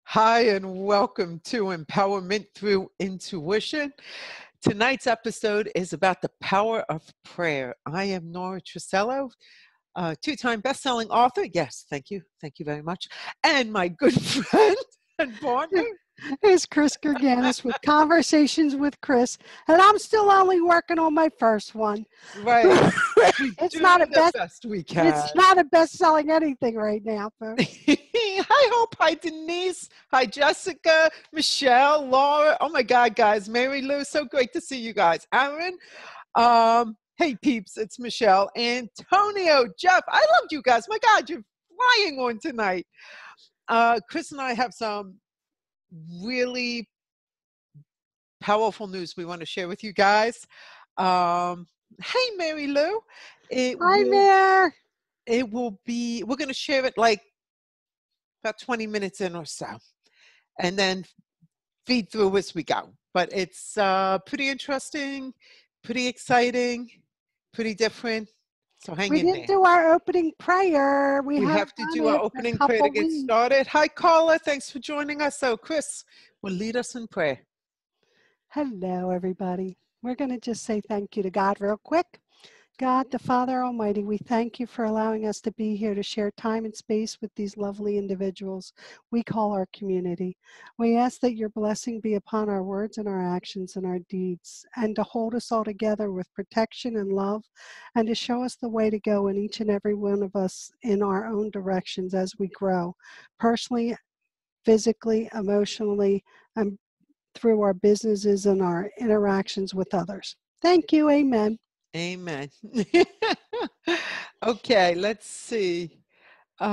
Hi, and welcome to Empowerment Through Intuition. Tonight's episode is about the power of prayer. I am Nora Truscello, two-time best-selling author. Yes, thank you. Thank you very much. And my good friend and partner. It's Chris Gurganus with Conversations with Chris, and I'm still only working on my first one. Right. It's not a best we can. It's not a best-selling anything right now, folks. Hi, Hope. Hi, Denise. Hi, Jessica, Michelle, Laura. Oh my God, guys. Mary Lou, so great to see you guys. Aaron. Hey, peeps, it's Michelle. Antonio, Jeff. I loved you guys. My God, you're flying on tonight. Chris and I have some really powerful news we want to share with you guys. Hey, Mary Lou. Hi there. It will be, we're going to share it like about 20 minutes in or so, and then feed through as we go. But it's pretty interesting, pretty exciting, pretty different. So hang in there. We didn't do our opening prayer. We have to do our opening prayer to get started. Hi, Carla. Thanks for joining us. So Chris will lead us in prayer. Hello, everybody. We're going to just say thank you to God real quick. God, the Father Almighty, we thank you for allowing us to be here to share time and space with these lovely individuals we call our community. We ask that your blessing be upon our words and our actions and our deeds, and to hold us all together with protection and love, and to show us the way to go in each and every one of us in our own directions as we grow, personally, physically, emotionally, and through our businesses and our interactions with others. Thank you. Amen. Amen. Okay, let's see. Hey,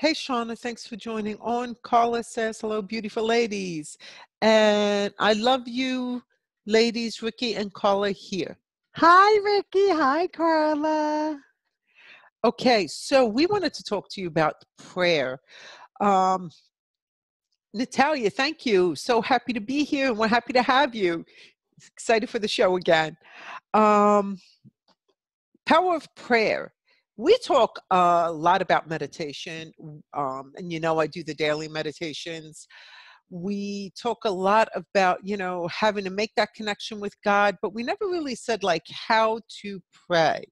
Shauna, thanks for joining on. Carla says, hello, beautiful ladies. And I love you, ladies, Ricky and Carla here. Hi, Ricky. Hi, Carla. Okay, so we wanted to talk to you about prayer. Natalia, thank you. So happy to be here, and we're happy to have you. Excited for the show again. Power of prayer. We talk a lot about meditation, and I do the daily meditations. We talk a lot about, having to make that connection with God, but we never really said like how to pray.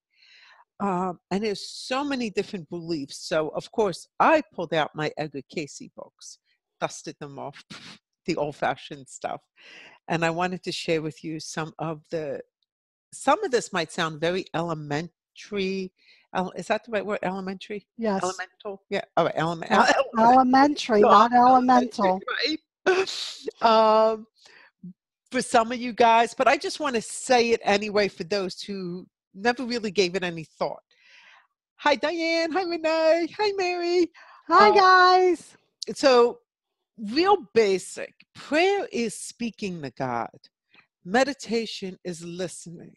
And there's so many different beliefs. So of course I pulled out my Edgar Cayce books, dusted them off, the old-fashioned stuff. And I wanted to share with you some of this might sound very elementary. Is that the right word? Elementary? Yes. Elemental? Yeah. All right. Elementary, not elemental. Right. For some of you guys, but I just want to say it anyway for those who never really gave it any thought. Hi, Diane. Hi, Renee. Hi, Mary. Hi, guys. So, real basic. Prayer is speaking to God. Meditation is listening.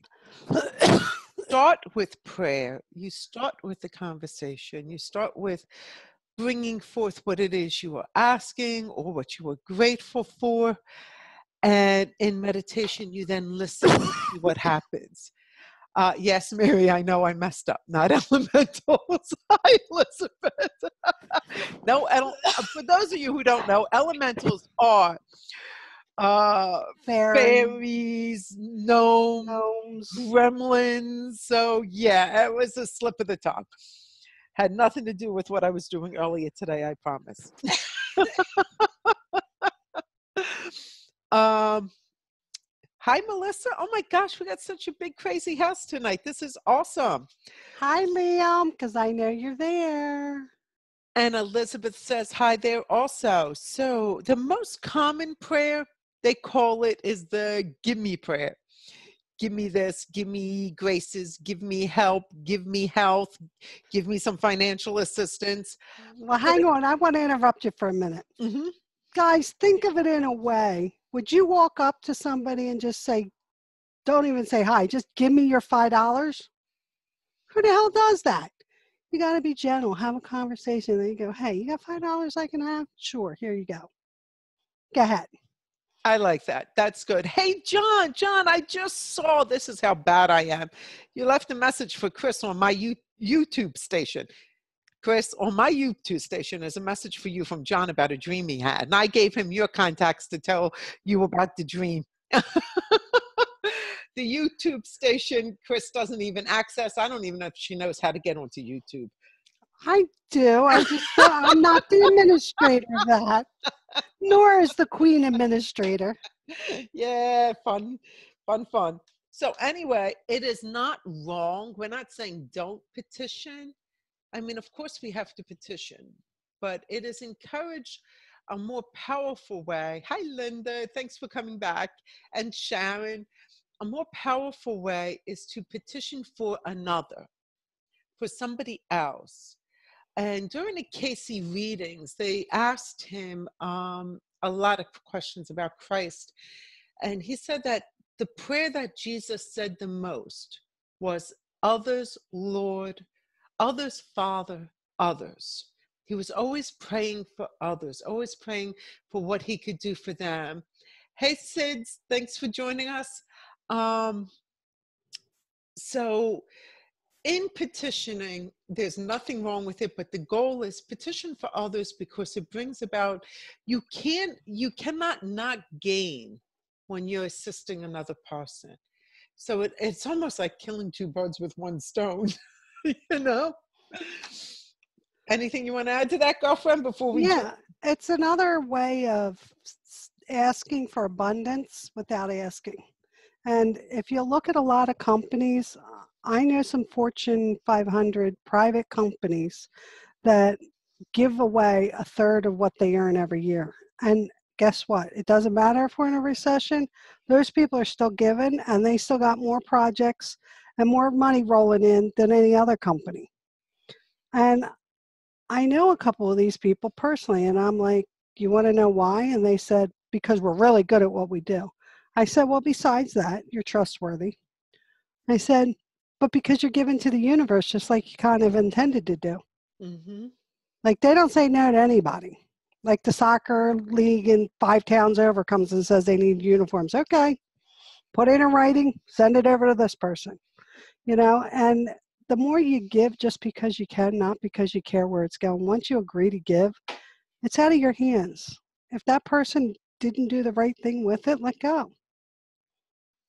Start with prayer. You start with the conversation. You start with bringing forth what it is you are asking or what you are grateful for. And in meditation, you then listen to see what happens. Yes, Mary, I know I messed up. Not elementals. Hi, Elizabeth. No, for those of you who don't know, elementals are fairies, gnomes, gremlins. So yeah, it was a slip of the tongue. Had nothing to do with what I was doing earlier today, I promise. Hi, Melissa. Oh my gosh, we got such a big, crazy house tonight. This is awesome. Hi, Liam, because I know you're there. And Elizabeth says hi there also. So the most common prayer, they call it, is the GimMe Prayer. Give me this, give me graces, give me help, give me health, give me some financial assistance. Well, hang on. I want to interrupt you for a minute. Mm-hmm. Guys, think of it in a way. Would you walk up to somebody and just say, don't even say hi, just give me your $5? Who the hell does that? You got to be gentle, have a conversation. Then you go, hey, you got $5 I can have? Sure, here you go. Go ahead. I like that. That's good. Hey, John, I just saw, this is how bad I am. You left a message for Chris on my YouTube station. Chris, on my YouTube station, there's a message for you from John about a dream he had. And I gave him your contacts to tell you about the dream. The YouTube station, Chris doesn't even access. I don't even know if she knows how to get onto YouTube. I do. I'm not the administrator of that. Nor is the queen administrator. Yeah, fun. So anyway, it is not wrong. We're not saying don't petition. I mean, of course we have to petition, but it is encouraged a more powerful way. Hi, Linda. Thanks for coming back. And Sharon, a more powerful way is to petition for another, for somebody else. And during the Casey readings, they asked him a lot of questions about Christ. And he said that the prayer that Jesus said the most was others, Lord, others, Father, others. He was always praying for others, always praying for what he could do for them. Hey, Sid, thanks for joining us. So in petitioning, there's nothing wrong with it, but the goal is petition for others because it brings about, you cannot not gain when you're assisting another person. So it's almost like killing two birds with one stone, you know? Anything you want to add to that, girlfriend, before we Yeah, it's another way of asking for abundance without asking. And if you look at a lot of companies, I know some Fortune 500 private companies that give away a third of what they earn every year. And guess what? It doesn't matter if we're in a recession, those people are still giving and they still got more projects and more money rolling in than any other company. And I know a couple of these people personally, and I'm like, you want to know why? And they said, because we're really good at what we do. I said, well, besides that, you're trustworthy. I said, but because you're given to the universe, just like you kind of intended to do. Mm-hmm. Like they don't say no to anybody. Like the soccer league in 5 towns over comes and says they need uniforms. Okay, put it in writing, send it over to this person. You know, and the more you give just because you can, not because you care where it's going, once you agree to give, it's out of your hands. If that person didn't do the right thing with it, let go.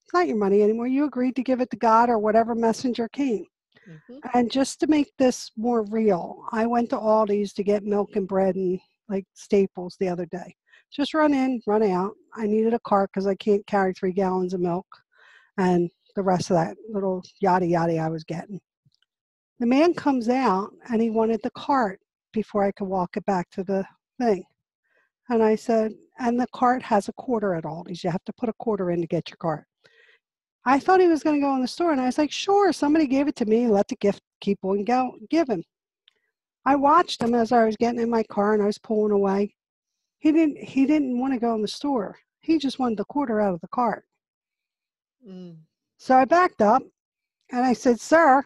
It's not your money anymore. You agreed to give it to God or whatever messenger came. Mm-hmm. And just to make this more real, I went to Aldi's to get milk and bread and like staples the other day. Just run in, run out. I needed a cart because I can't carry 3 gallons of milk and the rest of that little yada yada I was getting. The man comes out and he wanted the cart before I could walk it back to the thing. And I said, and the cart has a quarter at Aldi's. You have to put a quarter in to get your cart. I thought he was going to go in the store, and I was like, sure, somebody gave it to me. Let the gift keep on go, give him. I watched him as I was getting in my car and I was pulling away. He didn't want to go in the store. He just wanted the quarter out of the cart. Mm. So I backed up and I said, sir.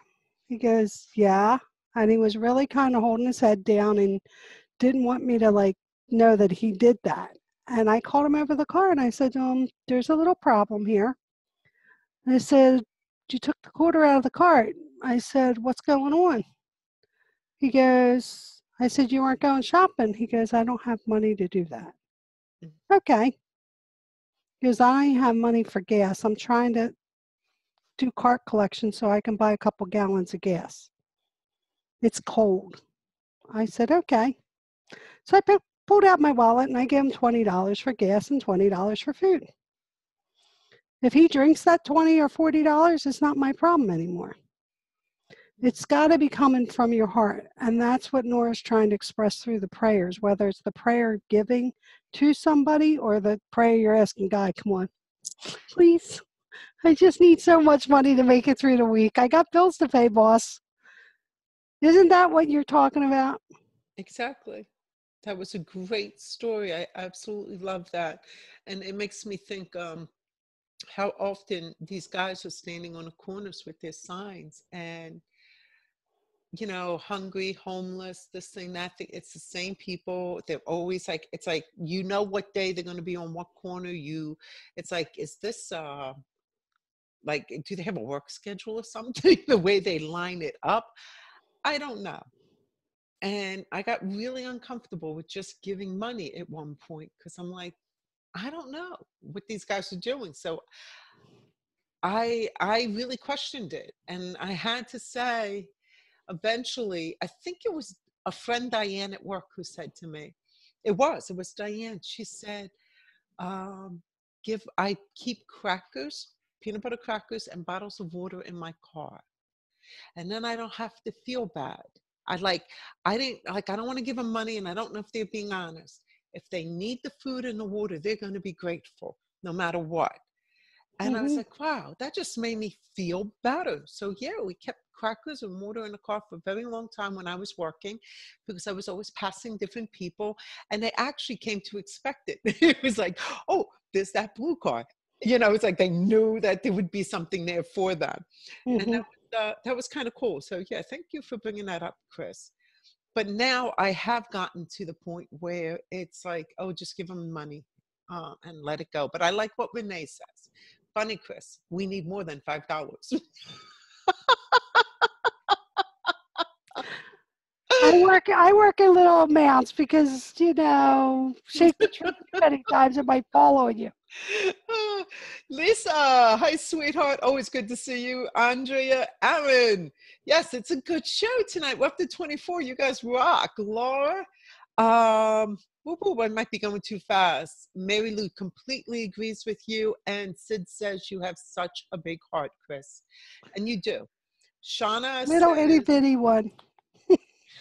He goes, yeah. And he was really kind of holding his head down and didn't want me to like know that he did that. And I called him over the car and I said, there's a little problem here. And I said, you took the quarter out of the cart. I said, what's going on? He goes, I said, you weren't going shopping. He goes, I don't have money to do that. Mm. Okay. He goes, I don't have money for gas. I'm trying to do cart collection so I can buy a couple gallons of gas. It's cold. I said, okay. So I pulled out my wallet and I gave him $20 for gas and $20 for food. If he drinks that $20 or $40, it's not my problem anymore. It's got to be coming from your heart. And that's what Nora's trying to express through the prayers, whether it's the prayer giving to somebody or the prayer you're asking God, come on, please. I just need so much money to make it through the week. I got bills to pay, boss. Isn't that what you're talking about? Exactly. That was a great story. I absolutely love that. And it makes me think how often these guys are standing on the corners with their signs and, you know, hungry, homeless, this thing, that thing. It's the same people. They're always like, it's like, you know what day they're going to be on what corner. It's like, is this, like, do they have a work schedule or something? The way they line it up? I don't know. And I got really uncomfortable with just giving money at one point because I'm like, I don't know what these guys are doing. So I really questioned it. And I had to say, eventually, I think it was a friend Diane at work who said to me, it was Diane. She said, um, I keep crackers, peanut butter crackers, and bottles of water in my car. And then I don't have to feel bad. I like, I didn't like, I don't want to give them money and I don't know if they're being honest. If they need the food and the water, they're going to be grateful no matter what. And I was Hmm. like, wow, that just made me feel better. So yeah, we kept crackers and water in the car for a very long time when I was working because I was always passing different people and they actually came to expect it. It was like, oh, there's that blue car. It's like they knew that there would be something there for them. And Hmm. that was kind of cool. So yeah, thank you for bringing that up, Chris. But now I have gotten to the point where it's like, oh, just give them money and let it go. But I like what Renee says. Funny, Chris, we need more than $5. I work in little amounts because, shake the tree many times, it might fall on you. Lisa, hi, sweetheart. Always good to see you. Andrea, Aaron. Yes, it's a good show tonight. We're up to 24. You guys rock. Laura, whoop, whoop, I might be going too fast. Mary Lou completely agrees with you. And Sid says you have such a big heart, Chris. And you do. Shauna Little itty says, bitty one.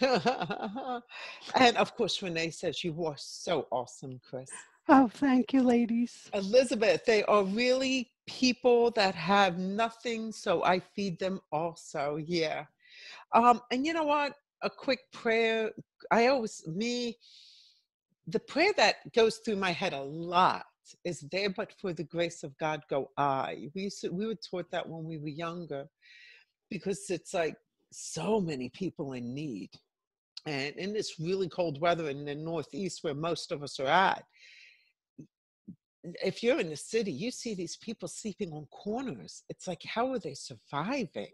and of course, Renee says you are so awesome, Chris. Oh, thank you, ladies. Elizabeth, they are really people that have nothing, so I feed them also. Yeah. And you know what? A quick prayer. The prayer that goes through my head a lot is there, but for the grace of God go I. We were taught that when we were younger because it's like so many people in need. And in this really cold weather in the Northeast where most of us are at, if you're in the city, you see these people sleeping on corners. It's like, how are they surviving?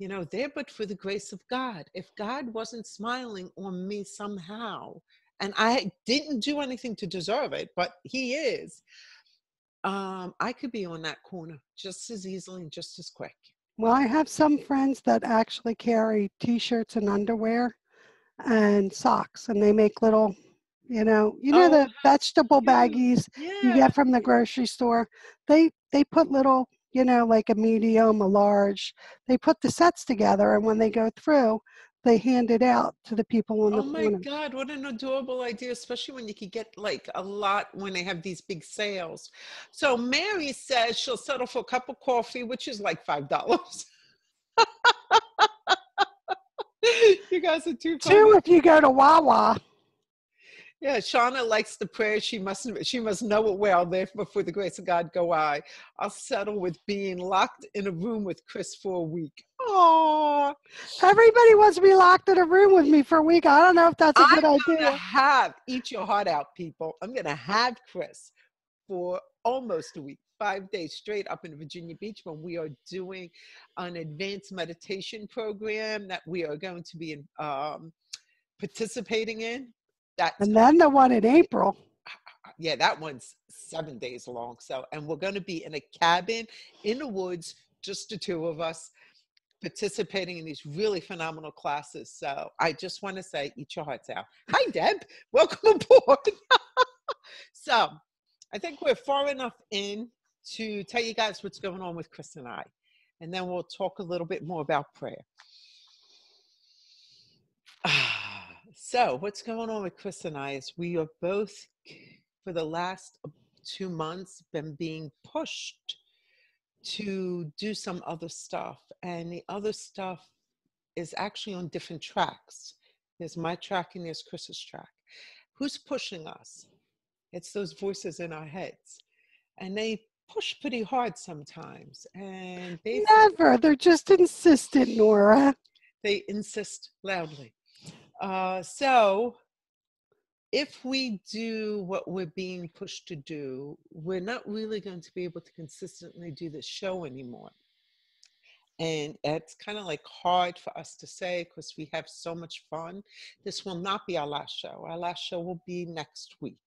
There, but for the grace of God. If God wasn't smiling on me somehow, and I didn't do anything to deserve it, but He is, I could be on that corner just as easily and just as quick. Well, I have some friends that actually carry t-shirts and underwear and socks, and they make little, Oh, the vegetable cute. baggies you Yeah. get from the grocery store. They put little, like a medium, a large. They put the sets together, and when they go through, they hand it out to the people on Oh the my corners. God, what an adorable idea, especially when you could get like a lot when they have these big sales. So Mary says she'll settle for a cup of coffee, which is like $5. You guys are too Two, funny. if you go to Wawa. Yeah, Shauna likes the prayer. She must know it well. Therefore, for the grace of God, go I. I'll settle with being locked in a room with Chris for a week. Oh, Everybody wants to be locked in a room with me for a week. I don't know if that's a I'm good gonna idea. have eat your heart out, people. I'm gonna have Chris for almost a week, 5 days straight up in Virginia Beach when we are doing an advanced meditation program that we are going to be participating in. That's And going then the one in April. Yeah, that one's 7 days long. So, and we're going to be in a cabin in the woods, just the two of us participating in these really phenomenal classes. So I just want to say, eat your hearts out. Hi, Deb. Welcome aboard. So I think we're far enough in to tell you guys what's going on with Chris and I. And then we'll talk a little bit more about prayer. So what's going on with Chris and I is we are both, for the last 2 months, been being pushed to do some other stuff. And the other stuff is actually on different tracks. There's my track and there's Chris's track. Who's pushing us? It's those voices in our heads. And they push pretty hard sometimes. And basically, Never. They're just insistent, Nora. they insist loudly. So if we do what we're being pushed to do, we're not really going to be able to consistently do this show anymore. And it's kind of like hard for us to say because we have so much fun. This will not be our last show. Our last show will be next week.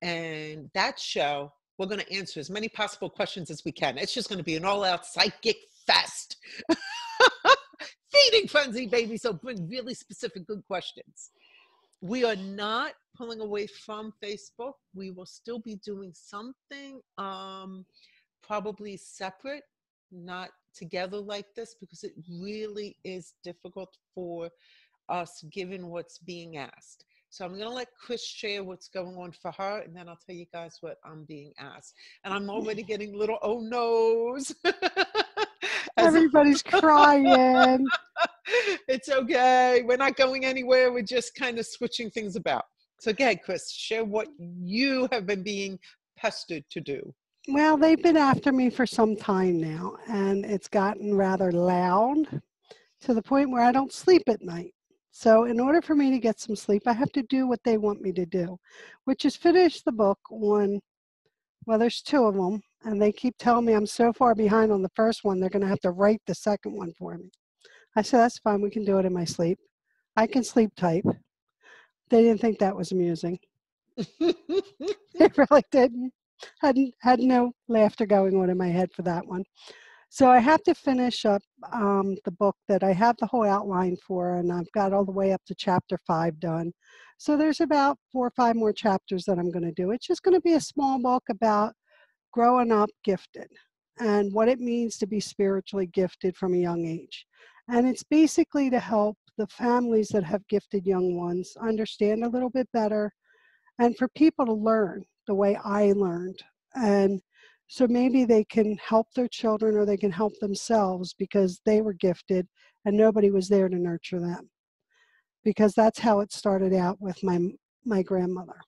And that show, we're going to answer as many possible questions as we can. It's just going to be an all-out psychic fest. Feeding frenzy, baby. So bring really specific, good questions. We are not pulling away from Facebook. We will still be doing something probably separate, not together like this, because it really is difficult for us given what's being asked. So I'm going to let Chris share what's going on for her, and then I'll tell you guys what I'm being asked. And I'm already getting little oh no's. Everybody's crying. It's okay. We're not going anywhere. We're just kind of switching things about. So go ahead, Chris, share what you have been being pestered to do. Well, they've been after me for some time now, and it's gotten rather loud to the point where I don't sleep at night. So in order for me to get some sleep, I have to do what they want me to do, which is finish the book on, well, there's 2 of them, and they keep telling me I'm so far behind on the first one, they're going to have to write the second one for me. I said, that's fine, we can do it in my sleep. I can sleep type. They didn't think that was amusing. They really didn't. Had no laughter going on in my head for that one. So I have to finish up the book that I have the whole outline for, and I've got all the way up to chapter 5 done. So there's about 4 or 5 more chapters that I'm going to do. It's just going to be a small book about growing up gifted and what it means to be spiritually gifted from a young age. And it's basically to help the families that have gifted young ones understand a little bit better, and for people to learn the way I learned. And so maybe they can help their children, or they can help themselves because they were gifted and nobody was there to nurture them. Because that's how it started out with my grandmother.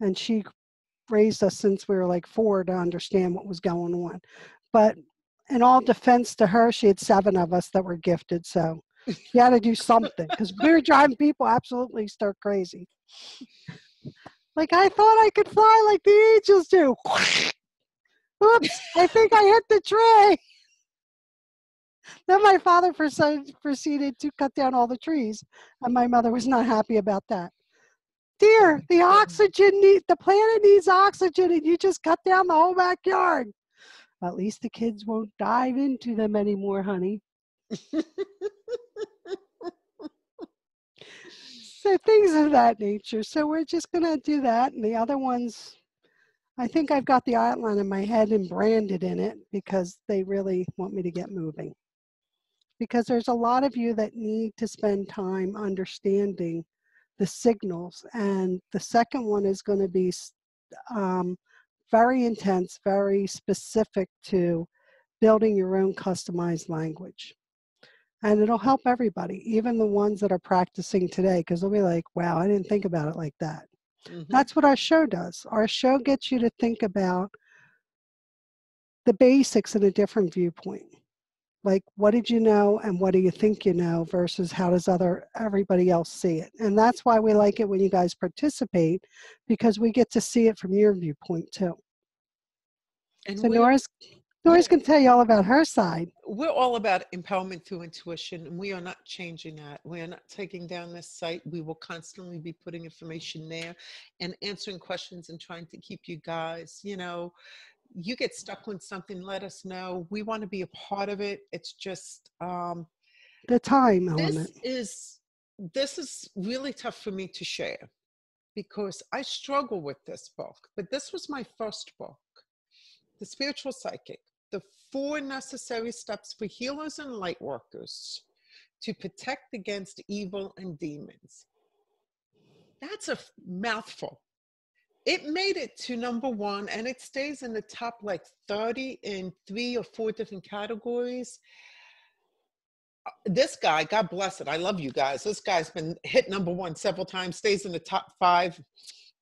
And she raised us since we were like 4 to understand what was going on. But in all defense to her, she had 7 of us that were gifted. So she had to do something because we were driving people absolutely stir crazy. Like, I thought I could fly like the angels do. Oops, I think I hit the tree. Then my father proceeded to cut down all the trees, and my mother was not happy about that. Dear, the planet needs oxygen, and you just cut down the whole backyard. At least the kids won't dive into them anymore, honey. So things of that nature. So we're just going to do that. And the other ones, I think I've got the outline in my head and branded in it because they really want me to get moving. Because there's a lot of you that need to spend time understanding the signals. And the second one is going to be very intense, very specific to building your own customized language. And it'll help everybody, even the ones that are practicing today, because they'll be like, wow, I didn't think about it like that. Mm-hmm. That's what our show does. Our show gets you to think about the basics in a different viewpoint. Like, what did you know and what do you think you know versus how does everybody else see it? And that's why we like it when you guys participate, because we get to see it from your viewpoint too. And so Nora's going to tell you all about her side. We're all about empowerment through intuition, and we are not changing that. We are not taking down this site. We will constantly be putting information there and answering questions and trying to keep you guys, you get stuck on something, let us know. We want to be a part of it. It's just the time element. This is really tough for me to share because I struggle with this book, but this was my first book, The Spiritual Psychic, the 4 necessary steps for healers and light workers to protect against evil and demons. That's a mouthful. It made it to number 1, and it stays in the top like 30 in 3 or 4 different categories. This guy, God bless it, I love you guys. This guy's been hit number 1 several times, stays in the top 5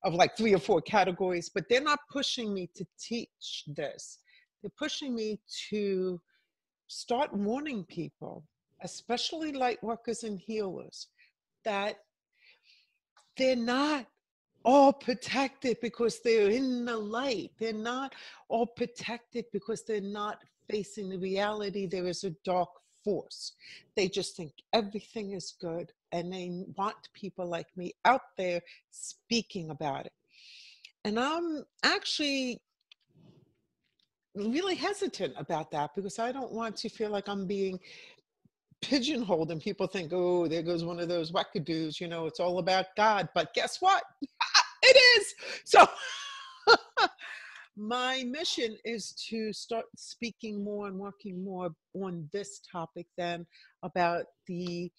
of like 3 or 4 categories, but they're not pushing me to teach this. They're pushing me to start warning people, especially light workers and healers, that they're not all protected because they're in the light. They're not all protected because they're not facing the reality there is a dark force. They just think everything is good, and they want people like me out there speaking about it. And I'm actually really hesitant about that because I don't want to feel like I'm being pigeonholed and people think, oh, there goes one of those wackadoos, it's all about God. But guess what? It is. So my mission is to start speaking more and working more on this topic than about the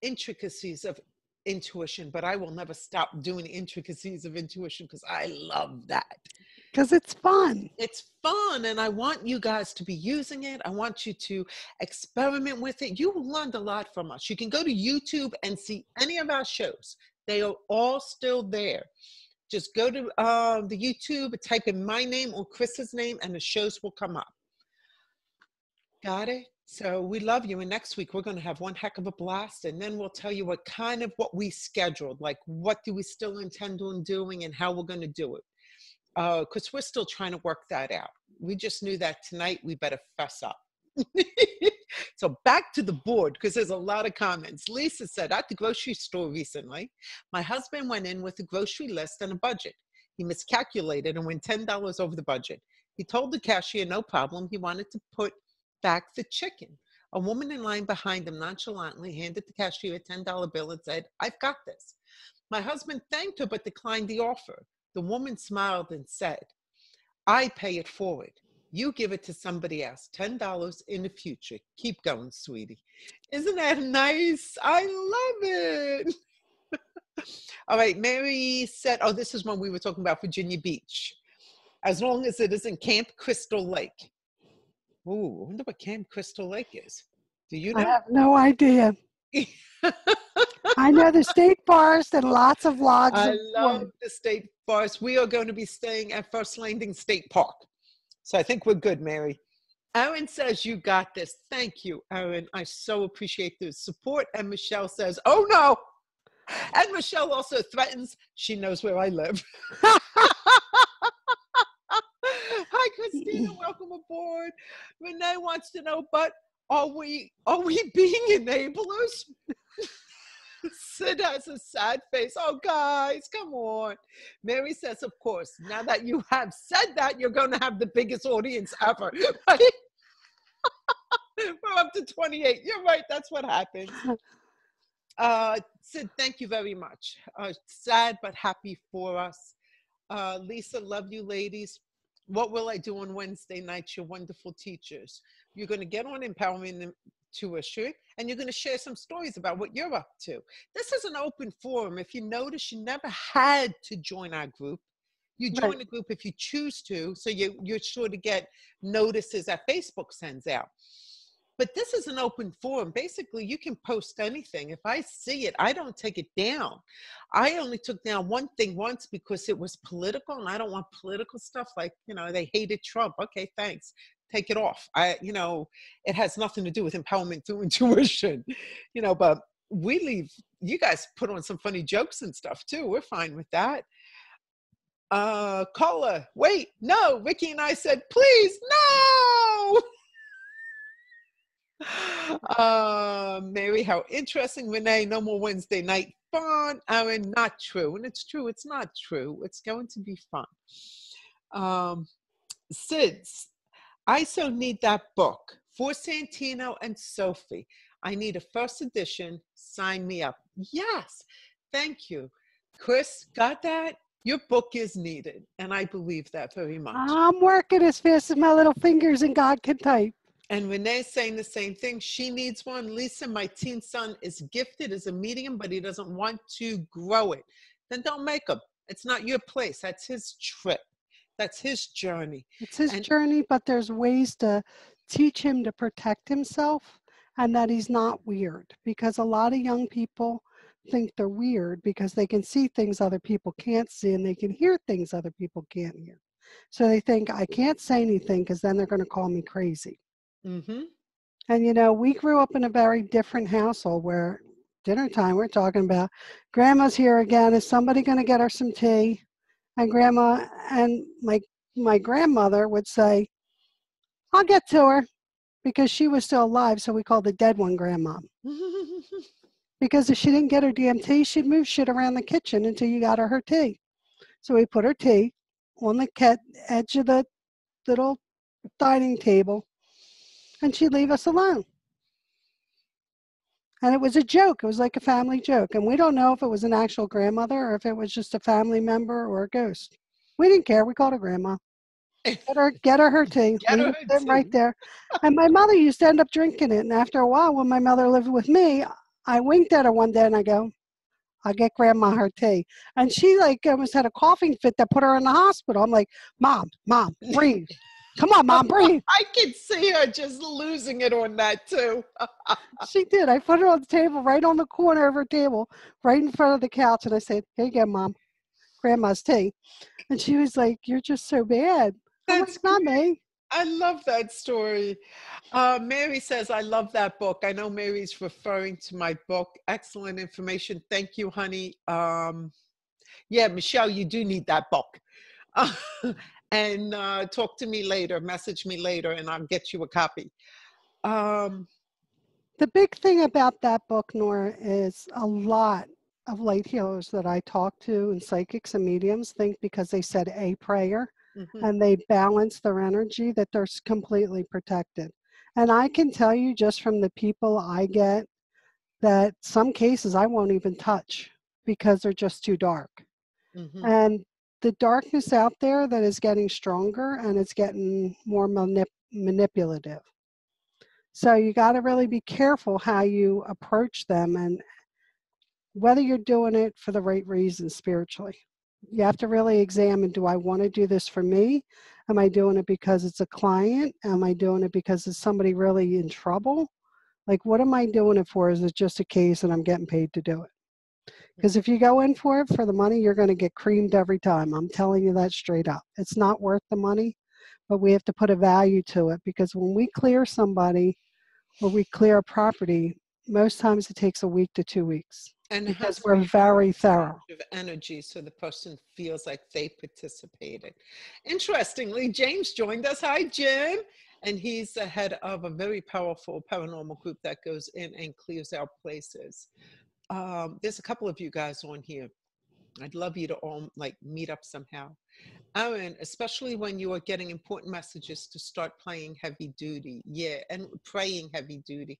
intricacies of intuition. But I will never stop doing the intricacies of intuition because I love that. Because it's fun. It's fun, and I want you guys to be using it. I want you to experiment with it. You will learn a lot from us. You can go to YouTube and see any of our shows. They are all still there. Just go to the YouTube, type in my name or Chris's name, and the shows will come up. Got it? So we love you. And next week, we're going to have one heck of a blast. And then we'll tell you what we scheduled, like what do we still intend on doing and how we're going to do it. Because we're still trying to work that out. We just knew that tonight we better fess up. So back to the board, because there's a lot of comments. Lisa said, at the grocery store recently, my husband went in with a grocery list and a budget. He miscalculated and went $10 over the budget. He told the cashier no problem. He wanted to put back the chicken. A woman in line behind him nonchalantly handed the cashier a $10 bill and said, I've got this. My husband thanked her but declined the offer. The woman smiled and said, I pay it forward. You give it to somebody else. $10 in the future. Keep going, sweetie. Isn't that nice? I love it. All right, Mary said, oh, this is when we were talking about Virginia Beach. As long as it isn't Camp Crystal Lake. Ooh, I wonder what Camp Crystal Lake is. Do you know? I have no idea. I know the state forest and lots of logs. I love the state forest. We are going to be staying at First Landing State Park. So I think we're good, Mary. Aaron says, you got this. Thank you, Aaron. I so appreciate the support. And Michelle says, oh, no. And Michelle also threatens she knows where I live. Hi, Christina. Welcome aboard. Renee wants to know, but are we being enablers? Sid has a sad face. Oh, guys, come on. Mary says, of course, now that you have said that, you're going to have the biggest audience ever. We're up to 28. You're right. That's what happens. Sid, thank you very much. Sad but happy for us. Lisa, love you, ladies. What will I do on Wednesday nights? You're wonderful teachers. You're going to get on Empowerment Tuition, and you're going to share some stories about what you're up to. This is an open forum. If you notice, you never had to join our group. You join the group if you choose to, so you're sure to get notices that Facebook sends out. But this is an open forum. Basically, you can post anything. If I see it, I don't take it down. I only took down one thing once because it was political, and I don't want political stuff like, they hated Trump. Okay, thanks. Take it off. It has nothing to do with empowerment through intuition, but we leave. You guys put on some funny jokes and stuff too. We're fine with that. Caller, wait, no. Ricky and I said, please, no. Mary, how interesting. Renee, no more Wednesday night fun. Aaron, not true. And it's true. It's not true. It's going to be fun. Sid, I so need that book for Santino and Sophie. I need a first edition. Sign me up. Yes. Thank you. Chris, got that? Your book is needed. And I believe that very much. I'm working as fast as my little fingers and God can type. And Renee's saying the same thing. She needs one. Lisa, my teen son is gifted as a medium, but he doesn't want to grow it. Then don't make him. It's not your place. That's his trip. That's his journey. It's his journey, but there's ways to teach him to protect himself and that he's not weird. Because a lot of young people think they're weird because they can see things other people can't see and they can hear things other people can't hear. So they think, I can't say anything because then they're going to call me crazy. Mm-hmm. And, we grew up in a very different household where dinner time, we're talking about, Grandma's here again. Is somebody going to get her some tea? And Grandma and my grandmother would say, I'll get to her because she was still alive, so we called the dead one Grandma. Because if she didn't get her damn tea, she'd move shit around the kitchen until you got her tea. So we put her tea on the edge of the little dining table, and she'd leave us alone. And it was a joke. It was like a family joke. And we don't know if it was an actual grandmother or if it was just a family member or a ghost. We didn't care. We called her Grandma. Get her tea. Get Leave her it right tea. there. And my mother used to end up drinking it. And after a while, when my mother lived with me, I winked at her one day and I go, I'll get Grandma her tea. And she like almost had a coughing fit that put her in the hospital. I'm like, Mom, breathe. Come on, Mom, breathe. I can see her just losing it on that too. She did. I put her on the table, right on the corner of her table, right in front of the couch. And I said, here you go, Mom, Grandma's tea. And she was like, you're just so bad. I'm like, That's not great. me. I love that story. Mary says, I love that book. I know Mary's referring to my book. Excellent information. Thank you, honey. Yeah, Michelle, you do need that book. And talk to me later, message me later, and I'll get you a copy. The big thing about that book, Nora, is a lot of light healers that I talk to and psychics and mediums think because they said a prayer Mhm. and they balance their energy that they're completely protected. And I can tell you just from the people I get that some cases I won't even touch because they're just too dark. Mhm. And the darkness out there that is getting stronger and it's getting more manipulative. So you got to really be careful how you approach them and whether you're doing it for the right reasons spiritually. You have to really examine, do I want to do this for me? Am I doing it because it's a client? Am I doing it because it's somebody really in trouble? Like, what am I doing it for? Is it just a case and I'm getting paid to do it? Because if you go in for it for the money, you're going to get creamed every time. I'm telling you that straight up. It's not worth the money, but we have to put a value to it because when we clear somebody or we clear a property, most times it takes a week to 2 weeks And it because has to we're be a good very thorough. exchange of energy so the person feels like they participated. Interestingly, James joined us. Hi, Jim. And he's the head of a very powerful paranormal group that goes in and clears out places. There's a couple of you guys on here. I'd love you to all like meet up somehow. Aaron, especially when you are getting important messages to start playing heavy duty. Yeah, and praying heavy duty.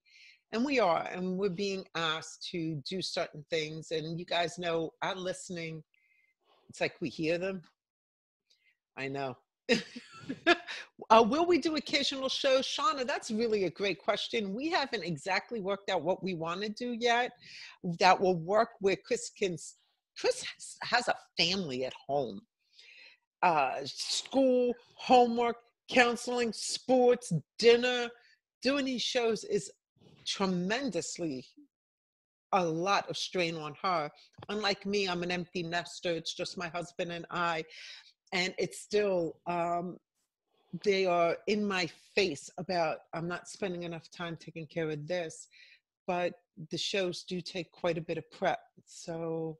And we are, and we're being asked to do certain things. And you guys know our listening, it's like we hear them. I know. Will we do occasional shows? Shauna, that's really a great question. We haven't exactly worked out what we want to do yet. That will work where Chris has a family at home. School, homework, counseling, sports, dinner. Doing these shows is tremendously a lot of strain on her. Unlike me, I'm an empty nester. It's just my husband and I. And it's still, they are in my face about, I'm not spending enough time taking care of this. But the shows do take quite a bit of prep. So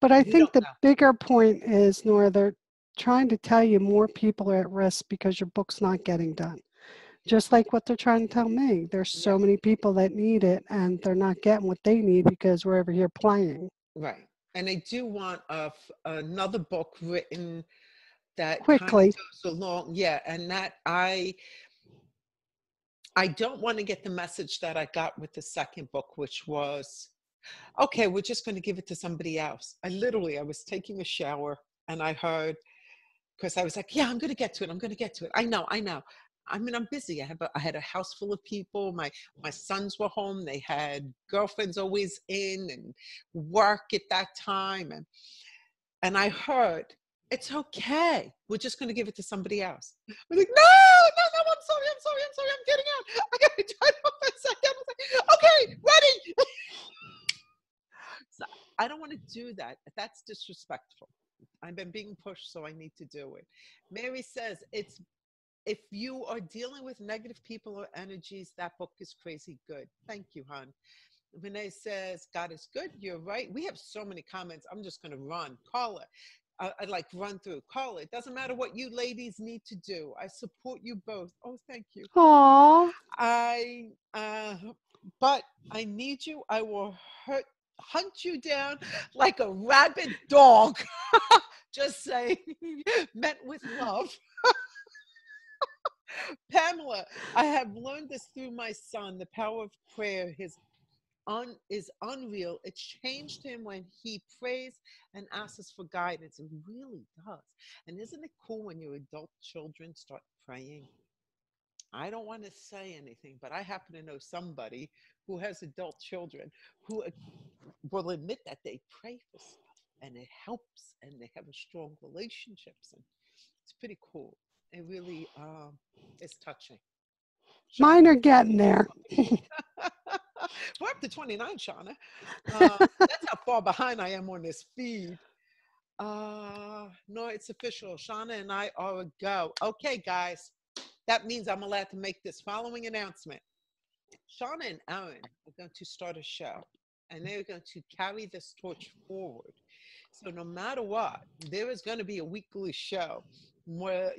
But I we think don't the know. bigger point is, Nora, they're trying to tell you more people are at risk because your book's not getting done. Just like what they're trying to tell me. There's Yeah, so many people that need it and they're not getting what they need because we're over here playing. right. And they do want another book written that kind of Quickly. goes along. Yeah, and that I don't want to get the message that I got with the second book, which was, okay, we're just going to give it to somebody else. I was taking a shower and I heard, because I was like, yeah, I'm going to get to it. I'm going to get to it. I know. I mean, I'm busy. I had a house full of people. My sons were home. They had girlfriends always in and work at that time. And I heard, it's okay. We're just going to give it to somebody else. I was like, no, I'm sorry, I'm getting out. I got to try it off for a second. I was like, okay, ready. So I don't want to do that. That's disrespectful. I've been being pushed, so I need to do it. Mary says, it's if you are dealing with negative people or energies, that book is crazy good. Thank you, hon. Renee says, God is good. You're right. We have so many comments. I'm just going to run. Caller. I'd like run through. Call it. Doesn't matter what you ladies need to do. I support you both. Oh, thank you. Aw. But I need you. I will hunt you down like a rabid dog. Just saying, meant with love. Pamela, I have learned this through my son. The power of prayer is unreal. It changed him when he prays and asks us for guidance. It really does. And isn't it cool when your adult children start praying? I don't want to say anything, but I happen to know somebody who has adult children who will admit that they pray for stuff and it helps and they have a strong relationships, and it's pretty cool. It really is touching. Mine are getting there. We're up to 29, Shauna. That's how far behind I am on this feed. No, it's official. Shauna and I are a go. Okay, guys. That means I'm allowed to make this following announcement. Shauna and Aaron are going to start a show, and they're going to carry this torch forward. So no matter what, there is going to be a weekly show where,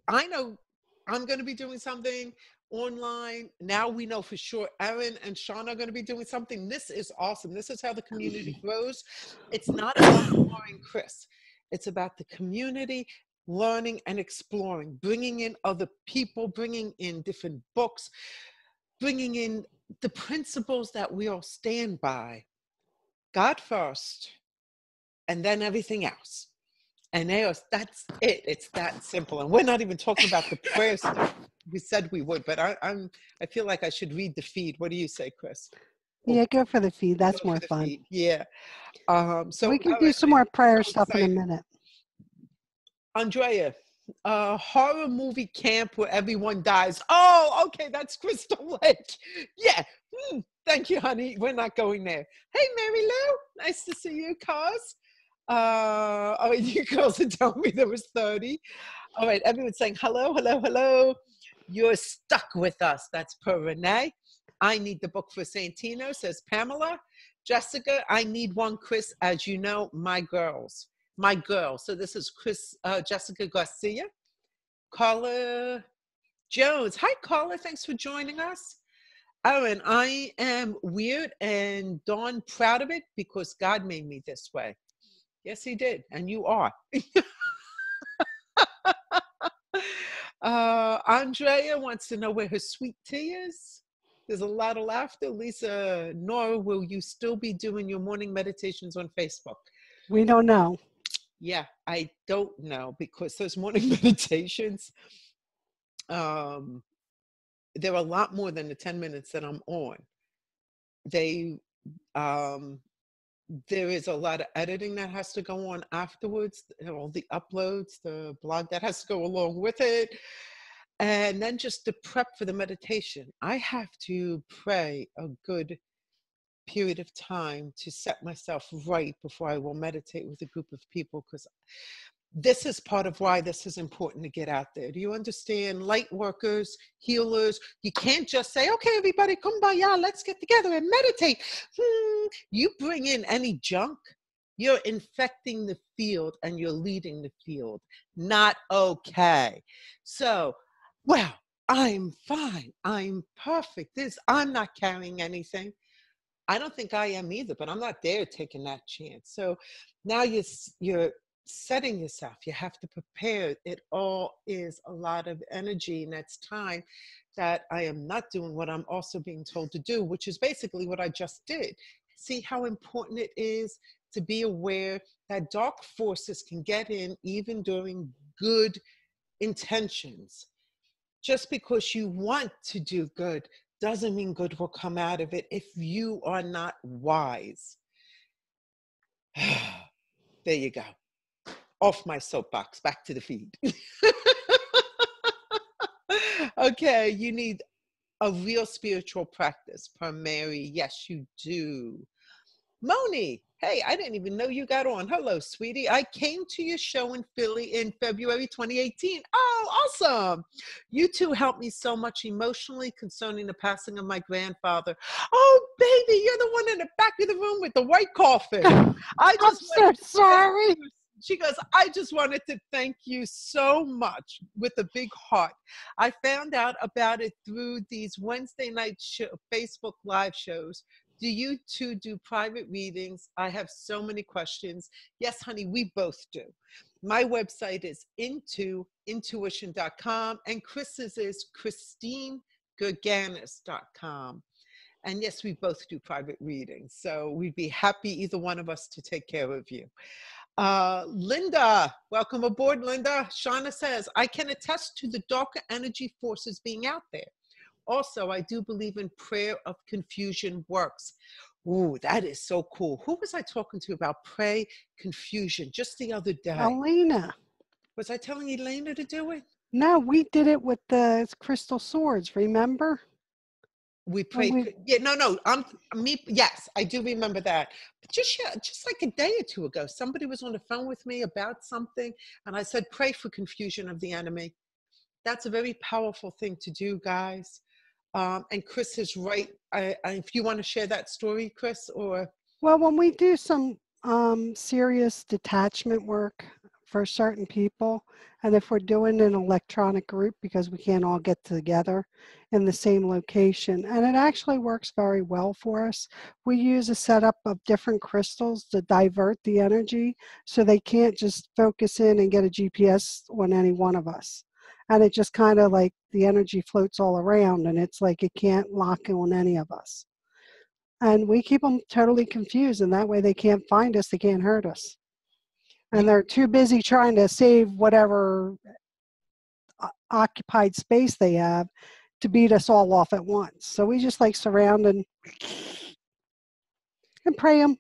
I know I'm going to be doing something online. Now we know for sure Aaron and Shauna are going to be doing something. This is awesome. This is how the community grows. It's not about ignoring Chris. It's about the community learning and exploring, bringing in other people, bringing in different books, bringing in the principles that we all stand by. God first, and then everything else. And that's it. It's that simple. And we're not even talking about the prayer stuff. We said we would, but I feel like I should read the feed. What do you say, Chris? Yeah, go for the feed. That's more fun. Feed. Yeah. So we can do some more prayer stuff excited. in a minute. Andrea, horror movie camp where everyone dies. Oh, okay, that's Crystal Lake. Yeah. Thank you, honey. We're not going there. Hey, Mary Lou. Nice to see you, cuz. You girls are telling me there was 30. All right, everyone's saying hello, hello, hello. You're stuck with us. That's per Renee. I need the book for Santino, says Pamela. Jessica, I need one, Chris. As you know, my girl. So this is Jessica Garcia. Carla Jones. Hi, Carla. Thanks for joining us. Aaron, I am weird and darn proud of it because God made me this way. Yes, he did. And you are. Andrea wants to know where her sweet tea is. There's a lot of laughter. Lisa, Nora, will you still be doing your morning meditations on Facebook? We don't know. Yeah, I don't know because those morning meditations, they're a lot more than the 10 minutes that I'm on. There is a lot of editing that has to go on afterwards, all the uploads, the blog that has to go along with it. And then just the prep for the meditation. I have to pray a good period of time to set myself right before I will meditate with a group of people, because this is part of why this is important to get out there. Do you understand? Light workers, healers, you can't just say, okay, everybody, kumbaya, let's get together and meditate. You bring in any junk, you're infecting the field and you're leading the field. Not okay. So, well, I'm fine. I'm perfect. I'm not carrying anything. I don't think I am either, but I'm not there taking that chance. So now you're setting yourself. You have to prepare. It all is a lot of energy, and that's time that I am not doing what I'm also being told to do, which is basically what I just did. See how important it is to be aware that dark forces can get in even during good intentions. Just because you want to do good doesn't mean good will come out of it if you are not wise. There you go. Off my soapbox, back to the feed. Okay, you need a real spiritual practice per Mary. Yes, you do. Moni, Hey, I didn't even know you got on. Hello, sweetie. I came to your show in Philly in February 2018. Oh, awesome. You two helped me so much emotionally concerning the passing of my grandfather. Oh, baby, you're the one in the back of the room with the white coffin. I I'm just so sorry. She goes, I just wanted to thank you so much with a big heart. I found out about it through these Wednesday night Facebook live shows. Do you two do private readings? I have so many questions. Yes, honey, we both do. My website is intuition.com and Chris's is ChristineGurganus.com. And yes, we both do private readings. So we'd be happy, either one of us, to take care of you. Linda, welcome aboard, Linda. Shauna says, I can attest to the darker energy forces being out there. Also, I do believe in prayer of confusion works. Ooh, that is so cool. Who was I talking to about pray confusion just the other day? Elena. Was I telling Elena to do it? No, we did it with the crystal swords, remember? We prayed. Yes, I do remember that. But just like a day or two ago, somebody was on the phone with me about something, and I said, pray for confusion of the enemy. That's a very powerful thing to do, guys. And Chris is right. If you want to share that story, Chris, or Well, when we do some serious detachment work for certain people, and if we're doing an electronic group because we can't all get together in the same location, and it actually works very well for us, we use a setup of different crystals to divert the energy so they can't just focus in and get a GPS on any one of us. And it just kind of like the energy floats all around, and it's like it can't lock on any of us. And we keep them totally confused, and that way they can't find us, they can't hurt us. And they're too busy trying to save whatever occupied space they have to beat us all off at once. So we just like surround and pray them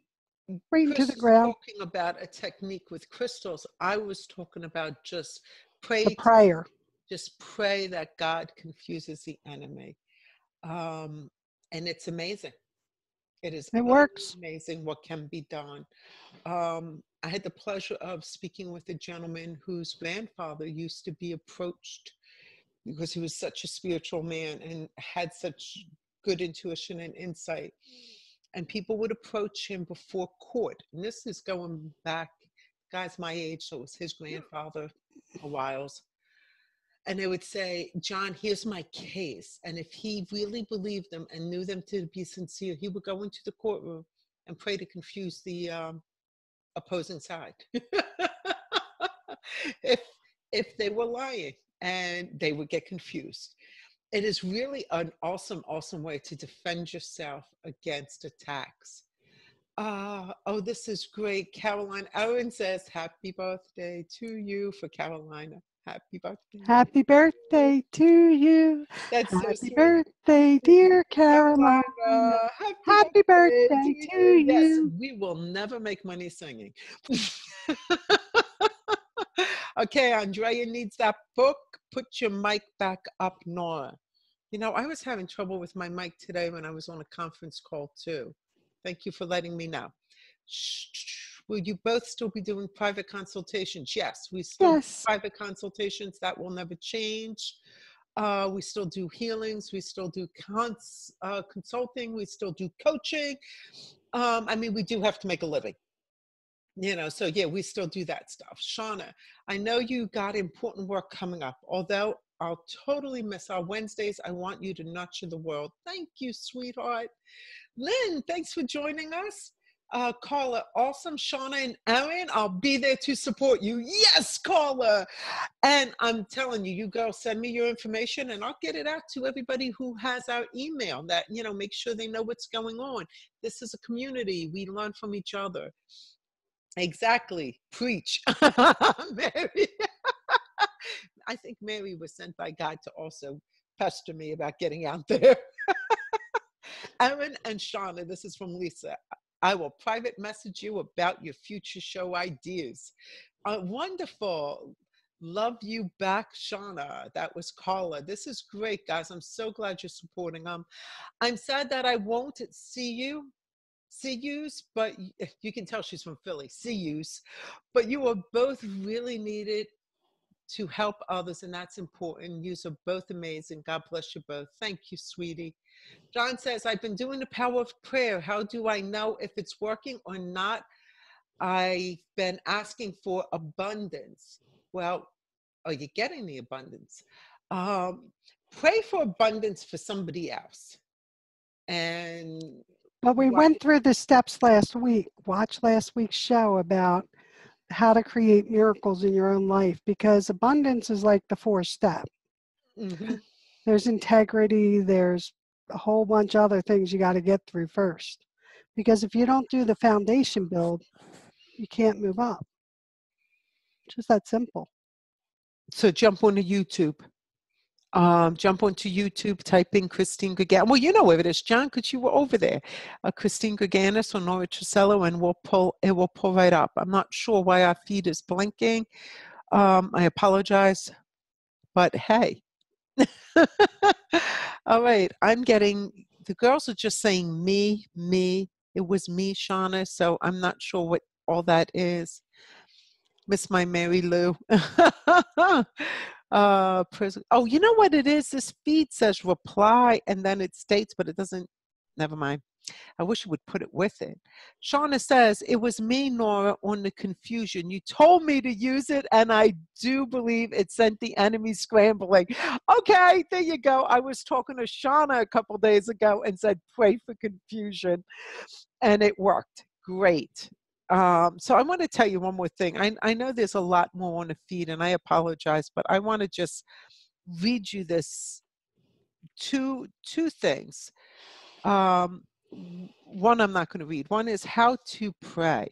right into Chris the is ground. talking about a technique with crystals. I was talking about just The prayer. just pray that God confuses the enemy. And it's amazing. It is It works. amazing what can be done. I had the pleasure of speaking with a gentleman whose grandfather used to be approached because he was such a spiritual man and had such good intuition and insight. And people would approach him before court. And this is going back, guys my age, so it was his grandfather a whiles. And they would say, John, here's my case. And if he really believed them and knew them to be sincere, he would go into the courtroom and pray to confuse the opposing side. if they were lying, and they would get confused. It is really an awesome, awesome way to defend yourself against attacks. Oh, this is great. Caroline Owen says, happy birthday to you for Carolina. Happy birthday. Happy birthday to you. That's so Happy sweet. birthday, dear Carolina. Carolina, Happy birthday to you. Yes, you. we will never make money singing. Okay, Andrea needs that book. Put your mic back up, Nora. You know, I was having trouble with my mic today when I was on a conference call too. Thank you for letting me know. Will you both still be doing private consultations? Yes, we still do private consultations. That will never change. We still do healings. We still do consulting. We still do coaching. I mean, we do have to make a living. You know, so yeah, we still do that stuff. Shauna, I know you got important work coming up. Although I'll totally miss our Wednesdays, I want you to nurture the world. Thank you, sweetheart. Lynn, thanks for joining us. Carla, awesome. Shauna and Aaron, I'll be there to support you. Yes, Carla. And I'm telling you, you girls send me your information and I'll get it out to everybody who has our email that, you know, make sure they know what's going on. This is a community. We learn from each other. Exactly. Preach. Mary. I think Mary was sent by God to also pester me about getting out there. Aaron and Shauna, this is from Lisa. I will private message you about your future show ideas. Wonderful. Love you back, Shauna. That was Carla. This is great, guys. I'm so glad you're supporting them. I'm sad that I won't see you see yous, but you can tell she's from Philly, see yous, but you are both really needed to help others, and that's important. You are both amazing. God bless you both. Thank you, sweetie. John says, I've been doing the power of prayer. How do I know if it's working or not? I've been asking for abundance. Well, are you getting the abundance? Pray for abundance for somebody else. And But we went through the steps last week. Watch last week's show about how to create miracles in your own life, because abundance is like the fourth step. Mm-hmm. There's integrity, there's a whole bunch of other things you got to get through first. Because if you don't do the foundation build, you can't move up. Just that simple. So jump onto YouTube. Jump onto YouTube, type in Christine Gurganus. Well, you know where it is, John, because you were over there. Christine Gurganus or Nora Truscello, and it will pull right up. I'm not sure why our feed is blinking. I apologize, but hey. All right, the girls are just saying me. It was me, Shauna, so I'm not sure what all that is. Miss my Mary Lou. Oh, you know what it is? This feed says reply and then it states, but it doesn't. Never mind. I wish you would put it with it. Shauna says, it was me, Nora, on the confusion. You told me to use it, and I do believe it sent the enemy scrambling. Okay, there you go. I was talking to Shauna a couple days ago and said, pray for confusion, and it worked. Great. So I want to tell you one more thing. I know there's a lot more on the feed, and I apologize, but I want to just read you this two things. One I'm not going to read. One is how to pray.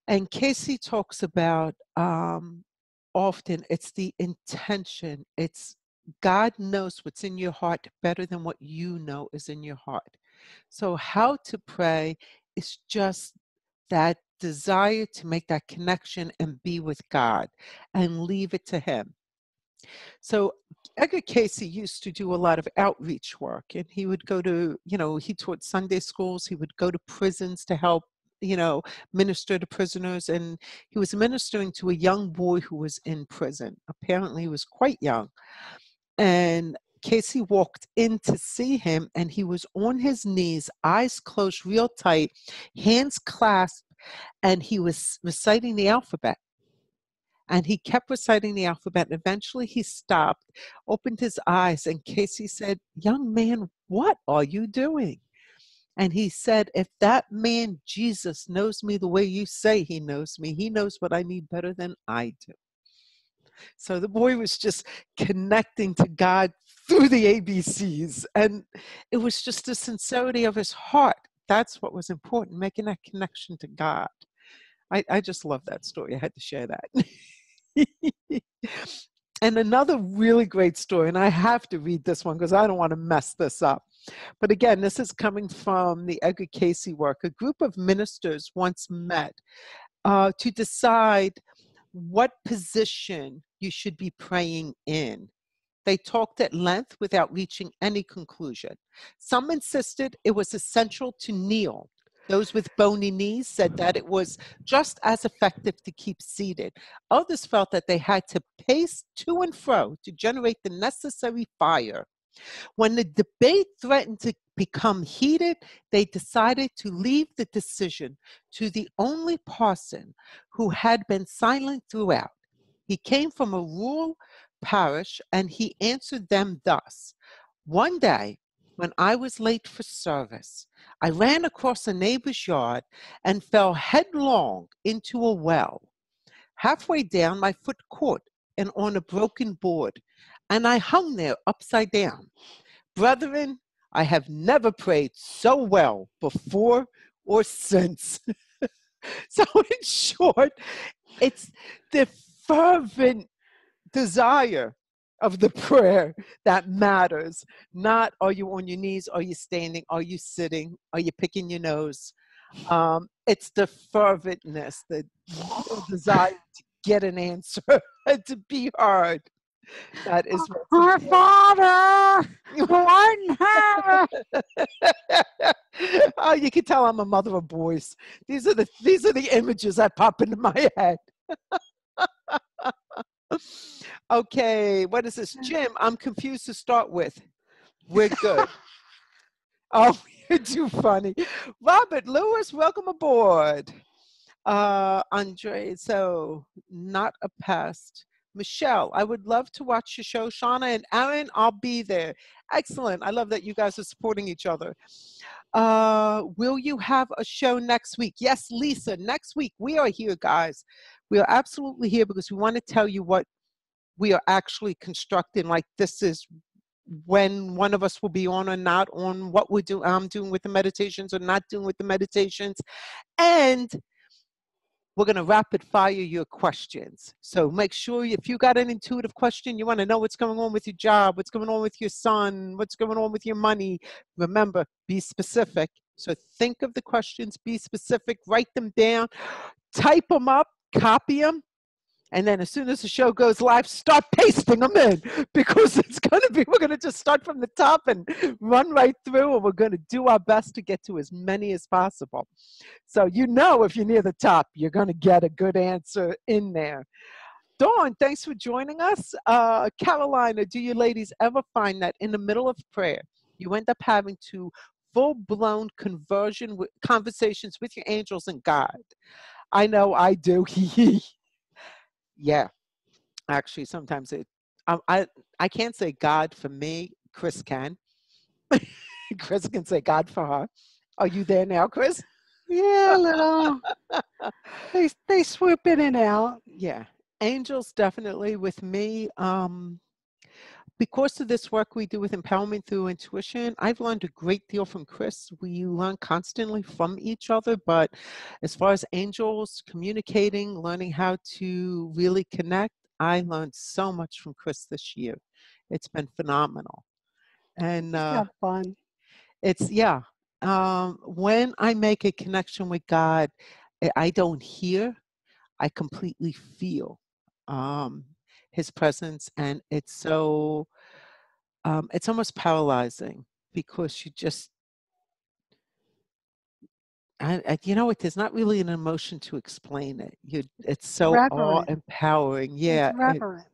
And Casey talks about often it's the intention. It's God knows what's in your heart better than what you know is in your heart. So how to pray is just that desire to make that connection and be with God and leave it to Him. So Edgar Casey used to do a lot of outreach work, and he would go to, he taught Sunday schools, he would go to prisons to help, minister to prisoners, and he was ministering to a young boy who was in prison. Apparently he was quite young. And Casey walked in to see him, and he was on his knees, eyes closed real tight, hands clasped, and he was reciting the alphabet. And he kept reciting the alphabet. And eventually he stopped, opened his eyes, and Casey said, young man, what are you doing? And he said, if that man, Jesus, knows me the way you say he knows me, he knows what I need better than I do. So the boy was just connecting to God through the ABCs. And it was just the sincerity of his heart. That's what was important, making that connection to God. I just love that story. I had to share that. And another really great story, and I have to read this one because I don't want to mess this up. But again, this is coming from the Edgar Casey work. A group of ministers once met to decide what position you should be praying in. They talked at length without reaching any conclusion. Some insisted it was essential to kneel. Those with bony knees said that it was just as effective to keep seated. Others felt that they had to pace to and fro to generate the necessary fire. When the debate threatened to become heated, they decided to leave the decision to the only parson who had been silent throughout. He came from a rural parish, and he answered them thus. One day, when I was late for service, I ran across a neighbor's yard and fell headlong into a well. Halfway down, my foot caught and on a broken board, and I hung there upside down. Brethren, I have never prayed so well before or since. So in short, it's the fervent desire of the prayer that matters. Not are you on your knees, are you standing, are you sitting, are you picking your nose? It's the ferventness, the desire to get an answer and to be heard. That is what's Our important. Father, who art in heaven. Oh, you can tell I'm a mother of boys. These are the images that pop into my head. Okay, what is this? Jim, I'm confused to start with. We're good. Oh, you're too funny. Robert Lewis, welcome aboard. Andre, so not a past. Michelle, I would love to watch your show. Shauna and Aaron, I'll be there. Excellent. I love that you guys are supporting each other. Will you have a show next week? Yes, Lisa, next week we are here, guys. We are absolutely here because we want to tell you what we are actually constructing. Like, this is when one of us will be on or not on, what I'm doing with the meditations or not doing with the meditations. And we're going to rapid fire your questions. So make sure if you got an intuitive question, you want to know what's going on with your job, what's going on with your son, what's going on with your money, remember, be specific. So think of the questions, be specific, write them down, type them up, copy them. And then as soon as the show goes live, start pasting them in, because we're going to just start from the top and run right through, and we're going to do our best to get to as many as possible. So if you're near the top, you're going to get a good answer in there. Dawn, thanks for joining us. Carolina, do you ladies ever find that in the middle of prayer, you end up having to full-blown conversations with your angels and God? I know I do. Yeah, actually, sometimes I can't say God for me. Chris can. Chris can say God for her. Are you there now, Chris? Yeah, a little. They swoop in and out. Yeah, angels definitely with me. Because of this work we do with empowerment through intuition, I've learned a great deal from Chris. We learn constantly from each other, but as far as angels communicating, learning how to really connect, I learned so much from Chris this year. It's been phenomenal. And Just have fun. when I make a connection with God, I don't hear, I completely feel his presence, and it's almost paralyzing, because you just, there's not really an emotion to explain it. It's so Reverent. awe-empowering. It's Yeah, reverent.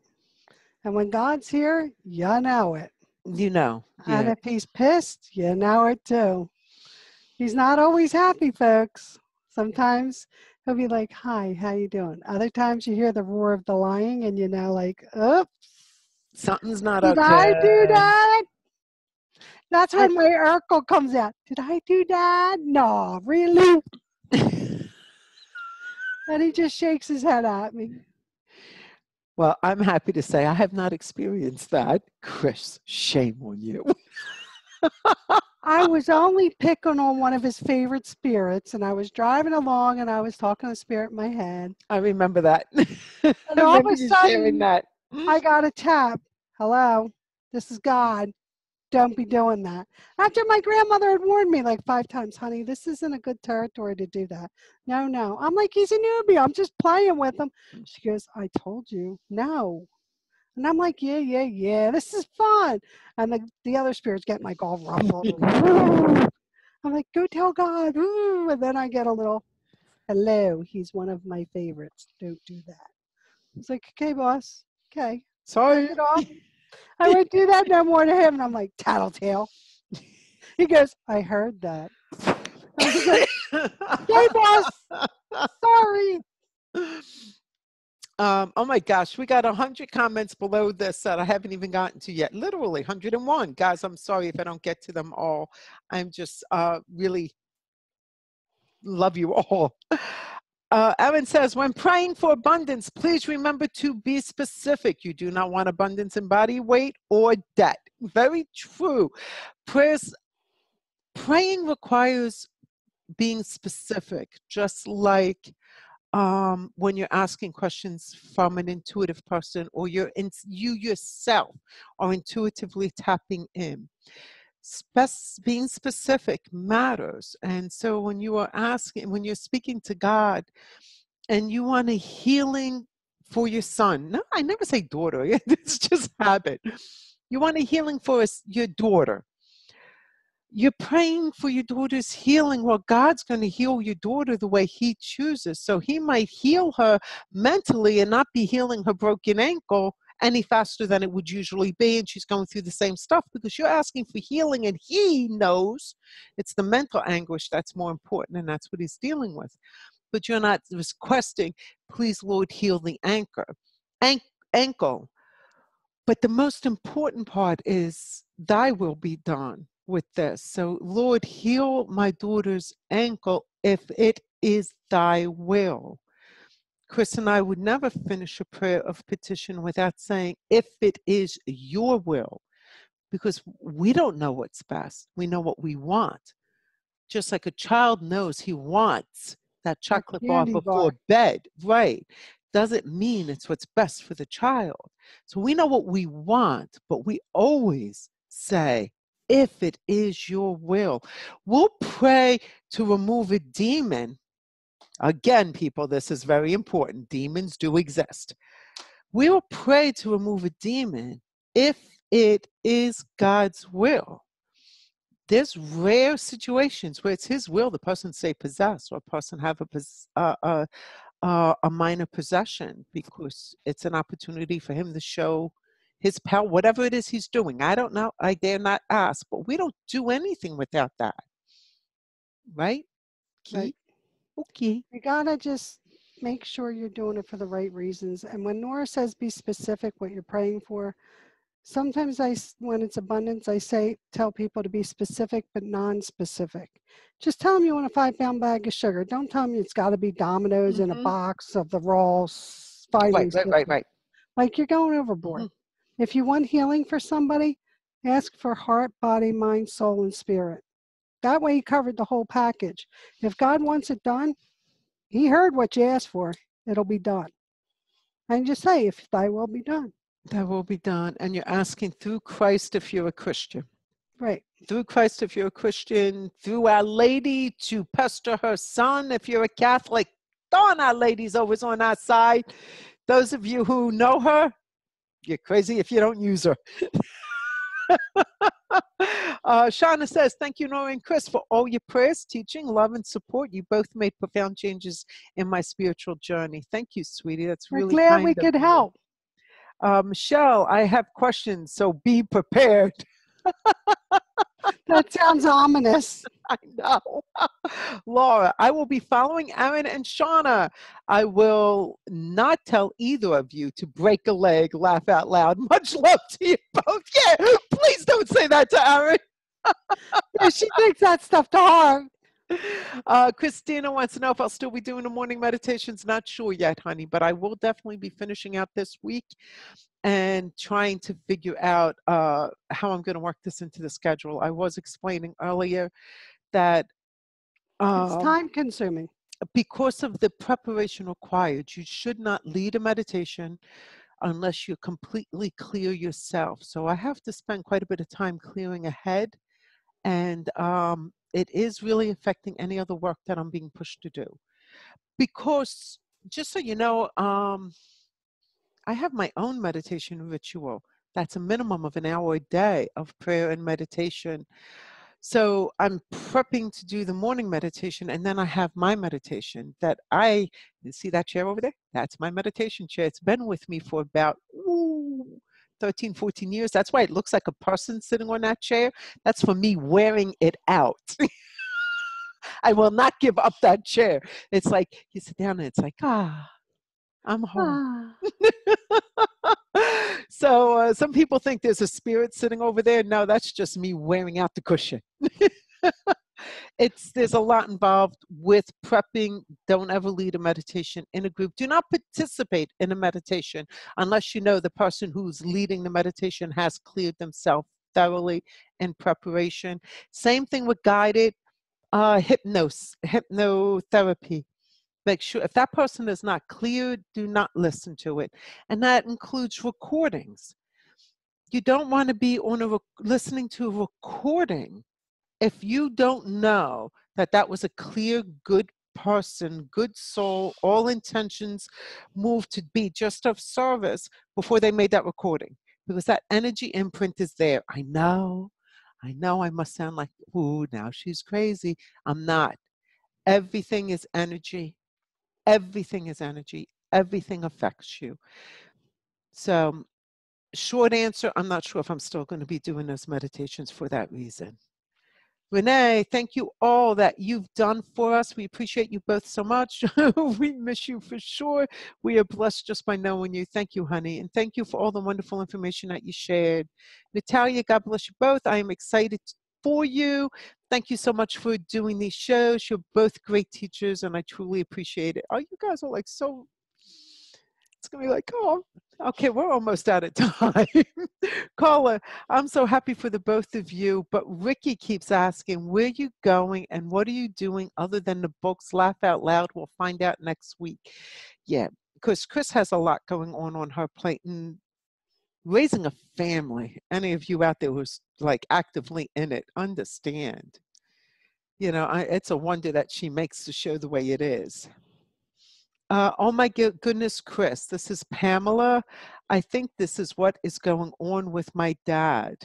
And when God's here, you know it. And yeah. if he's pissed, you know it too. He's not always happy, folks. Sometimes he'll be like, hi, how you doing? Other times you hear the roar of the lion and you know, like, oops. Something's not Did I do okay. that? That's when my Urkel comes out. Did I do that? No, really? And he just shakes his head at me. Well, I'm happy to say I have not experienced that. Chris, shame on you. I was only picking on one of his favorite spirits, and I was driving along and I was talking to spirit in my head. I remember that. And I all of remember a you sharing sudden, that. I got a tap. Hello, this is God. Don't be doing that. After my grandmother had warned me like 5 times, honey, this isn't a good territory to do that. No. I'm like, he's a newbie. I'm just playing with him. She goes, I told you, no. And I'm like, yeah. This is fun. And the other spirits get like all ruffled. I'm like, go tell God. Ooh. And then I get a little, hello, he's one of my favorites. Don't do that. I was like, okay, boss. Okay. Sorry. It off. I won't do that no more to him. And I'm like, tattletale. He goes, I heard that. I was like, okay, boss. Sorry. Oh my gosh, we got 100 comments below this that I haven't even gotten to yet. Literally 101. Guys, I'm sorry if I don't get to them all. I'm just really love you all. Evan says, when praying for abundance, please remember to be specific. You do not want abundance in body, weight, or debt. Very true. Praying requires being specific, just like when you're asking questions from an intuitive person, or you yourself are intuitively tapping in. Being specific matters. And so when you're speaking to God and you want a healing for your son, no, I never say daughter, it's just habit. You want a healing for your daughter. You're praying for your daughter's healing. Well, God's going to heal your daughter the way he chooses. So he might heal her mentally and not be healing her broken ankle any faster than it would usually be. And she's going through the same stuff because you're asking for healing, and he knows it's the mental anguish that's more important, and that's what he's dealing with. But you're not requesting, please, Lord, heal the ankle. But the most important part is thy will be done with this. So, Lord, heal my daughter's ankle if it is thy will. Chris and I would never finish a prayer of petition without saying, if it is your will, because we don't know what's best. We know what we want. Just like a child knows he wants that chocolate bar before bed, right? Doesn't mean it's what's best for the child. So we know what we want, but we always say, if it is your will. We'll pray to remove a demon. Again, people, this is very important. Demons do exist. We will pray to remove a demon if it is God's will. There's rare situations where it's his will the person stay possessed, or a person have a minor possession, because it's an opportunity for him to show his power, whatever it is he's doing. I don't know. I dare not ask, but we don't do anything without that. Right? Right. Okay. You gotta just make sure you're doing it for the right reasons. And when Nora says be specific what you're praying for, sometimes when it's abundance, tell people to be specific but non-specific. Just tell them you want a 5-pound bag of sugar. Don't tell them it's got to be Domino's in a box of the raw fighting. Right. Like you're going overboard. If you want healing for somebody, ask for heart, body, mind, soul, and spirit. That way you covered the whole package. If God wants it done, he heard what you asked for. It'll be done. And just say, if thy will be done. That will be done. And you're asking through Christ if you're a Christian. Right. Through Christ if you're a Christian. Through Our Lady to pester her son if you're a Catholic. Darn, Our Lady's always on our side. Those of you who know her, you're crazy if you don't use her. Shauna says, thank you, Nora and Chris, for all your prayers, teaching, love, and support. You both made profound changes in my spiritual journey. Thank you, sweetie. That's really We're glad kind we of could you. help. Michelle, I have questions, so be prepared. That sounds ominous. I know. Laura, I will be following Aaron and Shauna. I will not tell either of you to break a leg. Laugh out loud. Much love to you both. Yeah, please don't say that to Aaron. Yeah, she takes that stuff to heart. Christina wants to know if I'll still be doing the morning meditations. Not sure yet, honey, but I will definitely be finishing out this week and trying to figure out how I'm going to work this into the schedule. I was explaining earlier that it's time consuming. Because of the preparation required, you should not lead a meditation unless you're completely clear yourself. So I have to spend quite a bit of time clearing ahead, and it is really affecting any other work that I'm being pushed to do. Because, just so you know, I have my own meditation ritual. That's a minimum of an hour a day of prayer and meditation. So I'm prepping to do the morning meditation, and then I have my meditation that you see that chair over there? That's my meditation chair. It's been with me for about 13, 14 years. That's why it looks like a person sitting on that chair. That's for me wearing it out. I will not give up that chair. It's like you sit down and it's like, I'm home. So some people think there's a spirit sitting over there. No, that's just me wearing out the cushion. There's a lot involved with prepping. Don't ever lead a meditation in a group. Do not participate in a meditation unless you know the person who's leading the meditation has cleared themselves thoroughly in preparation. Same thing with guided hypnotherapy. Make sure if that person is not cleared, do not listen to it. And that includes recordings. You don't want to be listening to a recording if you don't know that that was a clear, good person, good soul, all intentions moved to be just of service before they made that recording. Because that energy imprint is there. I know I know I must sound like, ooh, now she's crazy. I'm not. Everything is energy. Everything is energy. Everything affects you. So, short answer, I'm not sure if I'm still going to be doing those meditations for that reason. Renee, thank you all that you've done for us. We appreciate you both so much. We miss you for sure. We are blessed just by knowing you. Thank you, honey. And thank you for all the wonderful information that you shared. Natalia, God bless you both. I am excited for you. Thank you so much for doing these shows. You're both great teachers, and I truly appreciate it. Oh, you guys are like so, it's going to be like, oh, okay, we're almost out of time. Carla, I'm so happy for the both of you, but Ricky keeps asking, where are you going and what are you doing other than the books? Laugh out loud. We'll find out next week. Yeah, because Chris has a lot going on her plate and raising a family. Any of you out there who's like actively in it, understand. You know, it's a wonder that she makes the show the way it is. Oh my goodness, Chris, this is Pamela. I think this is what is going on with my dad.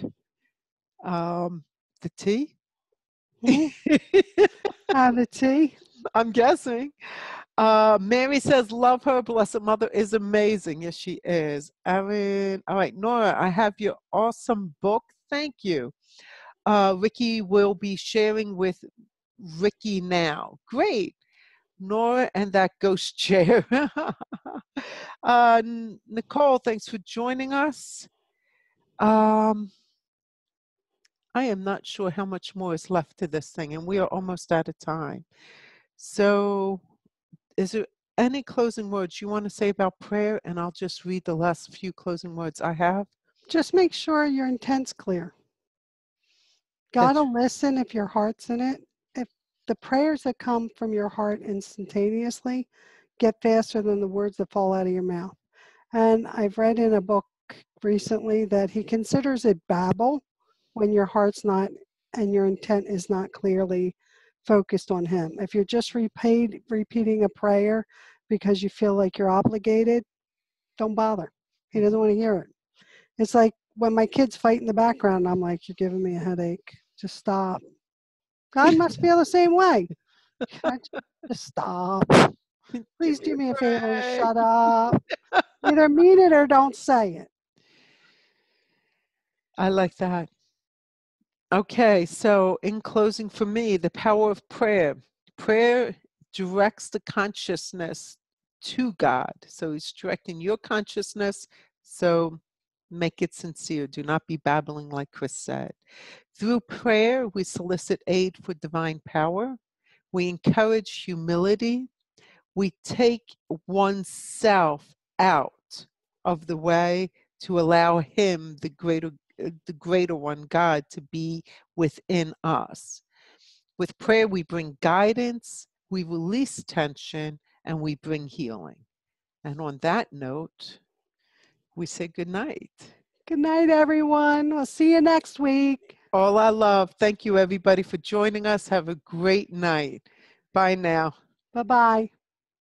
The tea? The tea? I'm guessing. Mary says, love her. Blessed Mother is amazing. Yes, she is. Erin, all right, Nora, I have your awesome book. Thank you. Ricky will be sharing with Ricky now. Great. Nora and that ghost chair. Nicole, thanks for joining us. I am not sure how much more is left to this thing, and we are almost out of time. So is there any closing words you want to say about prayer? And I'll just read the last few closing words I have. Just make sure your intent's clear. God will listen if your heart's in it. If the prayers that come from your heart instantaneously get faster than the words that fall out of your mouth. And I've read in a book recently that he considers it babble when your heart's not and your intent is not clearly focused on him. If you're just repeating a prayer because you feel like you're obligated, don't bother. He doesn't want to hear it. It's like when my kids fight in the background, I'm like, you're giving me a headache. Just stop. God must feel the same way. Just stop. Please do me a favor and shut up. Either mean it or don't say it. I like that. Okay, so in closing for me, the power of prayer. Prayer directs the consciousness to God. So he's directing your consciousness. So make it sincere. Do not be babbling like Chris said. Through prayer, we solicit aid for divine power. We encourage humility. We take oneself out of the way to allow him, the greater one, God, to be within us. With prayer, we bring guidance, we release tension, and we bring healing. And on that note, we say good night. Good night, everyone. We'll see you next week. All I love. Thank you, everybody, for joining us. Have a great night. Bye now. Bye-bye.